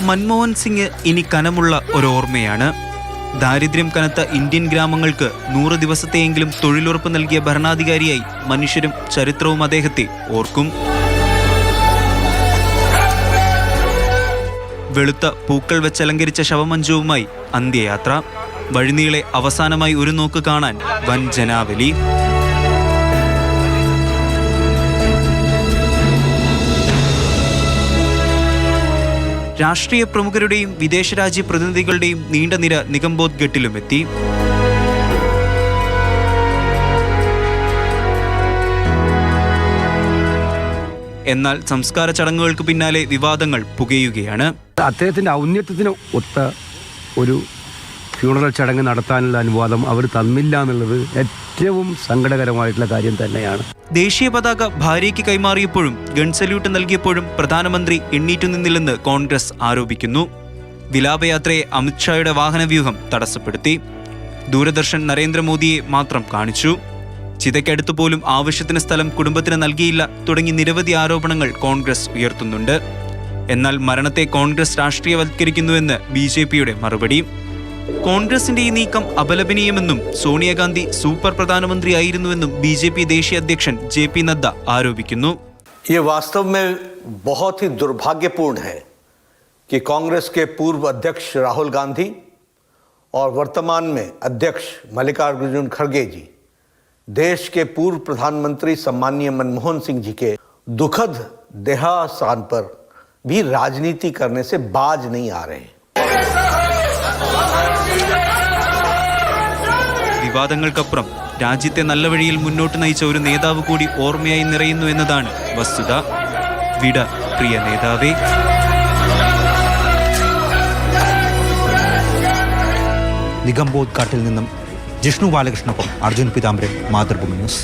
മൻമോഹൻ സിംഗ് ഇനി കനമുള്ള ഒരോർമ്മയാണ്. ദാരിദ്ര്യം കനത്ത ഇന്ത്യൻ ഗ്രാമങ്ങൾക്ക് 100 ദിവസത്തെയെങ്കിലും തൊഴിലുറപ്പ് നൽകിയ ഭരണാധികാരിയായി മനുഷ്യരും ചരിത്രവും അദ്ദേഹത്തെ ഓർക്കും. വെളുത്ത പൂക്കൾ വെച്ചലങ്കരിച്ച ശവമഞ്ചവുമായി അന്ത്യയാത്ര. വഴിനീളെ അവസാനമായി ഒരു നോക്ക് കാണാൻ വൻ ജനാവലി. രാഷ്ട്രീയ പ്രമുഖരുടെയും വിദേശ രാജ്യ പ്രതിനിധികളുടെയും നീണ്ട നിര നിഗംബോധ് ഘട്ടിലുമെത്തി. എന്നാൽ സംസ്കാര ചടങ്ങുകൾക്ക് പിന്നാലെ വിവാദങ്ങൾ പുകയുകയാണ്. അദ്ദേഹത്തിന്റെ ഔന്നത്യത്തിന് ഒത്ത ഒരു ഫ്യൂണറൽ ചടങ്ങ് നടത്താനുള്ള അനുവാദം അവർ തന്നില്ല എന്നുള്ളത് ഏറ്റവും സങ്കടകരമായിട്ടുള്ള കാര്യം തന്നെയാണ്. ദേശീയ പതാക ഭാര്യയ്ക്ക് കൈമാറിയപ്പോഴും ഗൺ സല്യൂട്ട് നൽകിയപ്പോഴും പ്രധാനമന്ത്രി എണ്ണീറ്റു നിന്നില്ലെന്ന് കോൺഗ്രസ് ആരോപിക്കുന്നു. വിലാപയാത്രയെ അമിത്ഷായുടെ വാഹനവ്യൂഹം തടസ്സപ്പെടുത്തി. ദൂരദർശൻ നരേന്ദ്രമോദിയെ മാത്രം കാണിച്ചു. ചിതയ്ക്കടുത്ത് പോലും ആവശ്യത്തിന് സ്ഥലം കുടുംബത്തിന് നൽകിയില്ല തുടങ്ങി നിരവധി ആരോപണങ്ങൾ കോൺഗ്രസ് ഉയർത്തുന്നുണ്ട്. എന്നാൽ മരണത്തെ കോൺഗ്രസ് രാഷ്ട്രീയവൽക്കരിക്കുന്നുവെന്ന് BJPയുടെ മറുപടി. കോൺഗ്രസിന്റെ ഈ നീക്കം അപലപനീയമെന്നും സോണിയാഗാന്ധി സൂപ്പർ പ്രധാനമന്ത്രിയായിരുന്നുവെന്നും BJP ദേശീയ അധ്യക്ഷൻ JP നദ്ദ ആരോപിക്കുന്നു. ये वास्तव में बहुत ही दुर्भाग्यपूर्ण है कि कांग्रेस के पूर्व अध्यक्ष राहुल गांधी और वर्तमान में अध्यक्ष मल्लिकार्जुन खड़गे जी देश के पूर्व प्रधानमंत्री सम्माननीय मनमोहन सिंह जी के दुखद देहावसान पर भी राजनीति करने से बाज नहीं आ रहे. വിവാദങ്ങൾക്കപ്പുറം രാജ്യത്തെ നല്ല വഴിയിൽ മുന്നോട്ട് നയിച്ച ഒരു നേതാവ് കൂടി ഓർമ്മയായി നിറയുന്നു എന്നതാണ് വസ്തുത. വിട പ്രിയ നേതാവേ. നിഗംബോധ് ഘാട്ടിൽ നിന്നും ജിഷ്ണു ബാലകൃഷ്ണനൊപ്പം അർജുൻ പീതാംബരൻ, മാതൃഭൂമി ന്യൂസ്.